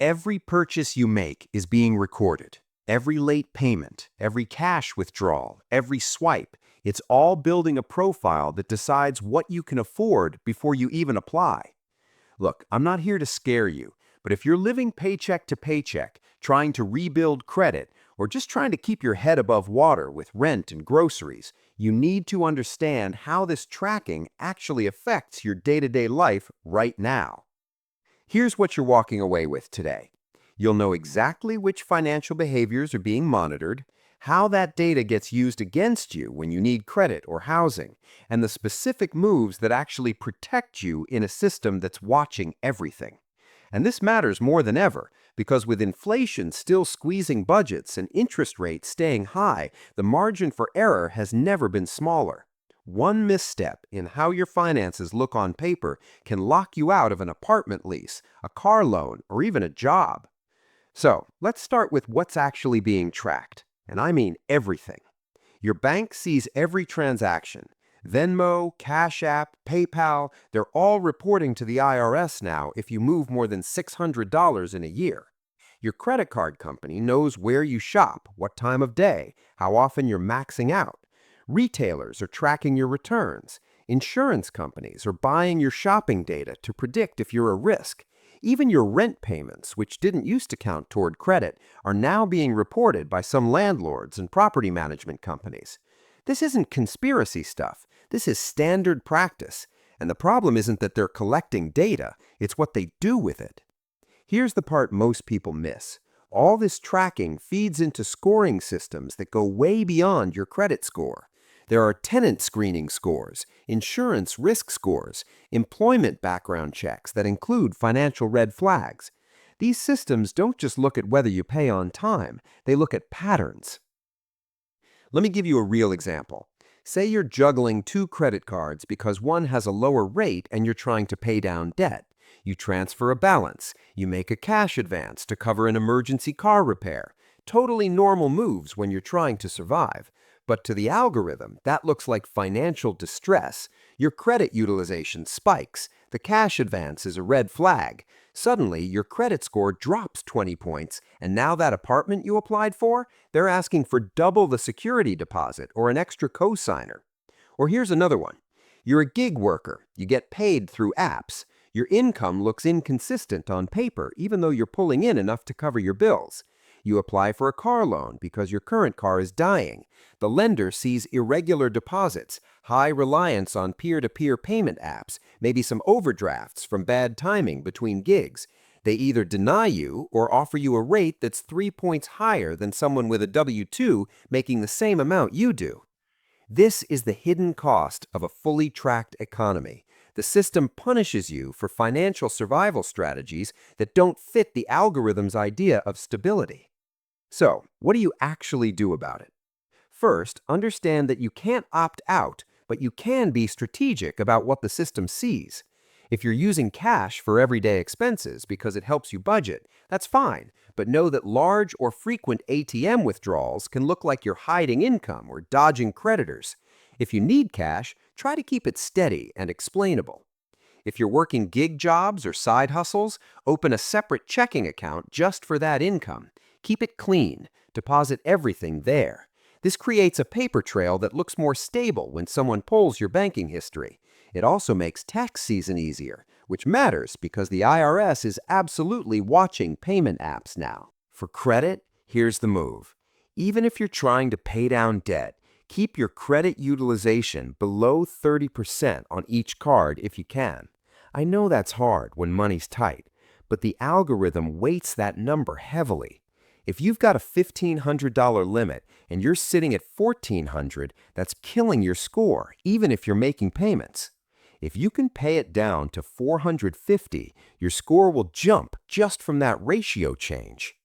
Every purchase you make is being recorded. Every late payment, every cash withdrawal, every swipe, it's all building a profile that decides what you can afford before you even apply. Look, I'm not here to scare you, but if you're living paycheck to paycheck, trying to rebuild credit, or just trying to keep your head above water with rent and groceries, you need to understand how this tracking actually affects your day-to-day life right now. Here's what you're walking away with today. You'll know exactly which financial behaviors are being monitored, how that data gets used against you when you need credit or housing, and the specific moves that actually protect you in a system that's watching everything. And this matters more than ever, because with inflation still squeezing budgets and interest rates staying high, the margin for error has never been smaller. One misstep in how your finances look on paper can lock you out of an apartment lease, a car loan, or even a job. So, let's start with what's actually being tracked. And I mean everything. Your bank sees every transaction. Venmo, Cash App, PayPal, they're all reporting to the IRS now if you move more than $600 in a year. Your credit card company knows where you shop, what time of day, how often you're maxing out. Retailers are tracking your returns. Insurance companies are buying your shopping data to predict if you're a risk. Even your rent payments, which didn't used to count toward credit, are now being reported by some landlords and property management companies. This isn't conspiracy stuff. This is standard practice. And the problem isn't that they're collecting data, it's what they do with it. Here's the part most people miss. All this tracking feeds into scoring systems that go way beyond your credit score. There are tenant screening scores, insurance risk scores, employment background checks that include financial red flags. These systems don't just look at whether you pay on time, they look at patterns. Let me give you a real example. Say you're juggling two credit cards because one has a lower rate and you're trying to pay down debt. You transfer a balance. You make a cash advance to cover an emergency car repair. Totally normal moves when you're trying to survive. But to the algorithm, that looks like financial distress. Your credit utilization spikes. The cash advance is a red flag. Suddenly, your credit score drops 20 points, and now that apartment you applied for, they're asking for double the security deposit or an extra cosigner. Or here's another one. You're a gig worker. You get paid through apps. Your income looks inconsistent on paper, even though you're pulling in enough to cover your bills. You apply for a car loan because your current car is dying. The lender sees irregular deposits, high reliance on peer-to-peer payment apps, maybe some overdrafts from bad timing between gigs. They either deny you or offer you a rate that's 3 points higher than someone with a W-2 making the same amount you do. This is the hidden cost of a fully tracked economy. The system punishes you for financial survival strategies that don't fit the algorithm's idea of stability. So, what do you actually do about it? First, understand that you can't opt out, but you can be strategic about what the system sees. If you're using cash for everyday expenses because it helps you budget, that's fine, but know that large or frequent ATM withdrawals can look like you're hiding income or dodging creditors. If you need cash, try to keep it steady and explainable. If you're working gig jobs or side hustles, open a separate checking account just for that income. Keep it clean. Deposit everything there. This creates a paper trail that looks more stable when someone pulls your banking history. It also makes tax season easier, which matters because the IRS is absolutely watching payment apps now. For credit, here's the move. Even if you're trying to pay down debt, keep your credit utilization below 30% on each card if you can. I know that's hard when money's tight, but the algorithm weights that number heavily. If you've got a $1,500 limit and you're sitting at $1,400, that's killing your score, even if you're making payments. If you can pay it down to $450, your score will jump just from that ratio change.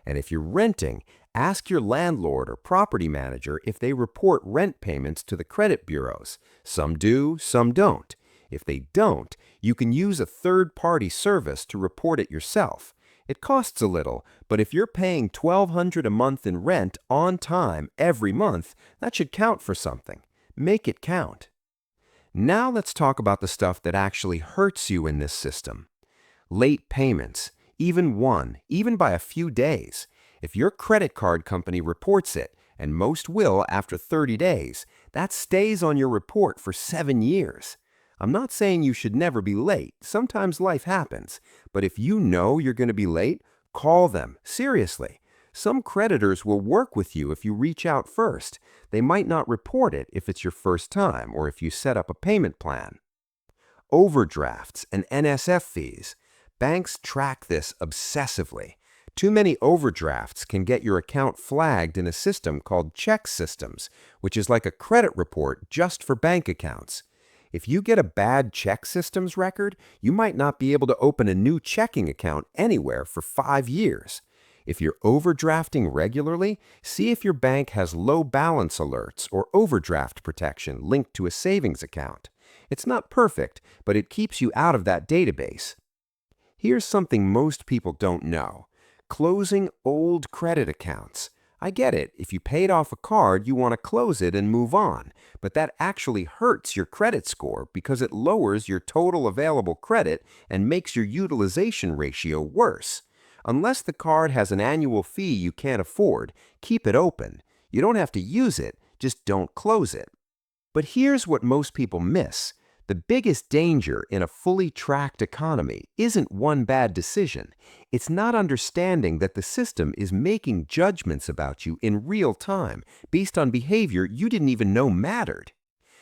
And if you're renting, ask your landlord or property manager if they report rent payments to the credit bureaus. Some do, some don't. If they don't, you can use a third-party service to report it yourself. It costs a little, but if you're paying $1,200 a month in rent on time every month, that should count for something. Make it count. Now let's talk about the stuff that actually hurts you in this system. Late payments. Even one, even by a few days. If your credit card company reports it, and most will after 30 days, that stays on your report for 7 years. I'm not saying you should never be late. Sometimes life happens. But if you know you're going to be late, call them. Seriously. Some creditors will work with you if you reach out first. They might not report it if it's your first time or if you set up a payment plan. Overdrafts and NSF fees. Banks track this obsessively. Too many overdrafts can get your account flagged in a system called check systems, which is like a credit report just for bank accounts. If you get a bad check systems record, you might not be able to open a new checking account anywhere for 5 years. If you're overdrafting regularly, see if your bank has low balance alerts or overdraft protection linked to a savings account. It's not perfect, but it keeps you out of that database. Here's something most people don't know. Closing old credit accounts. I get it. If you paid off a card, you want to close it and move on. But that actually hurts your credit score because it lowers your total available credit and makes your utilization ratio worse. Unless the card has an annual fee you can't afford, keep it open. You don't have to use it, just don't close it. But here's what most people miss. The biggest danger in a fully tracked economy isn't one bad decision. It's not understanding that the system is making judgments about you in real time based on behavior you didn't even know mattered.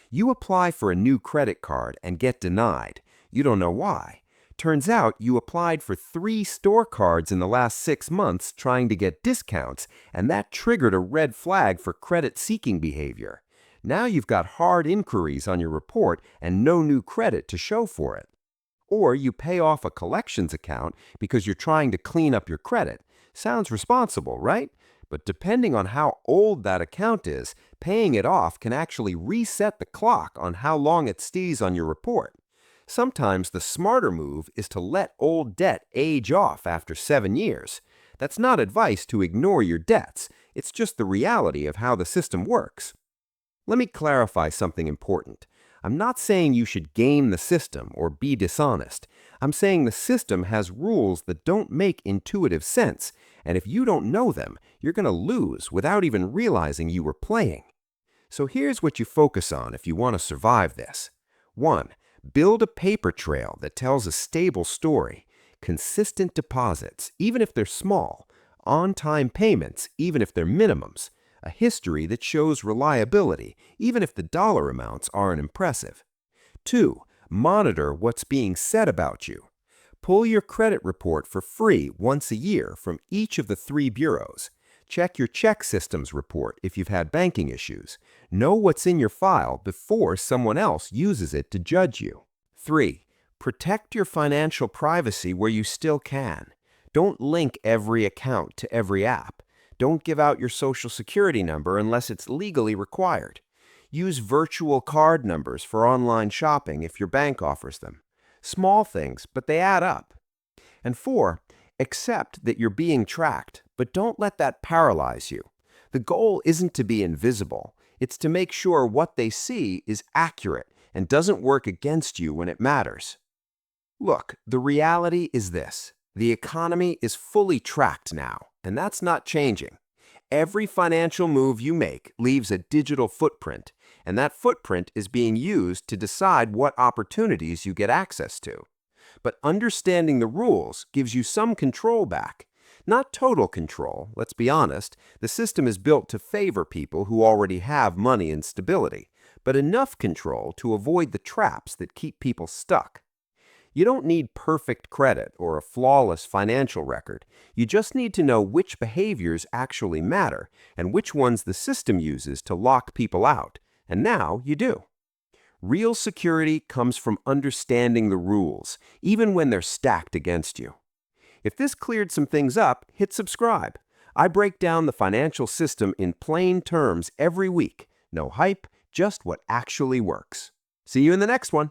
You apply for a new credit card and get denied. You don't know why. Turns out you applied for 3 store cards in the last 6 months trying to get discounts, and that triggered a red flag for credit-seeking behavior. Now you've got hard inquiries on your report and no new credit to show for it. Or you pay off a collections account because you're trying to clean up your credit. Sounds responsible, right? But depending on how old that account is, paying it off can actually reset the clock on how long it stays on your report. Sometimes the smarter move is to let old debt age off after 7 years. That's not advice to ignore your debts. It's just the reality of how the system works. Let me clarify something important. I'm not saying you should game the system or be dishonest. I'm saying the system has rules that don't make intuitive sense, and if you don't know them, you're going to lose without even realizing you were playing. So here's what you focus on if you want to survive this. 1. Build a paper trail that tells a stable story. Consistent deposits, even if they're small. On-time payments, even if they're minimums. A history that shows reliability, even if the dollar amounts aren't impressive. 2. Monitor what's being said about you. Pull your credit report for free once a year from each of the 3 bureaus. Check your check systems report if you've had banking issues. Know what's in your file before someone else uses it to judge you. 3. Protect your financial privacy where you still can. Don't link every account to every app. Don't give out your social security number unless it's legally required. Use virtual card numbers for online shopping if your bank offers them. Small things, but they add up. And 4, accept that you're being tracked, but don't let that paralyze you. The goal isn't to be invisible. It's to make sure what they see is accurate and doesn't work against you when it matters. Look, the reality is this. The economy is fully tracked now, and that's not changing. Every financial move you make leaves a digital footprint, and that footprint is being used to decide what opportunities you get access to. But understanding the rules gives you some control back. Not total control, let's be honest. The system is built to favor people who already have money and stability, but enough control to avoid the traps that keep people stuck. You don't need perfect credit or a flawless financial record. You just need to know which behaviors actually matter and which ones the system uses to lock people out. And now you do. Real security comes from understanding the rules, even when they're stacked against you. If this cleared some things up, hit subscribe. I break down the financial system in plain terms every week. No hype, just what actually works. See you in the next one.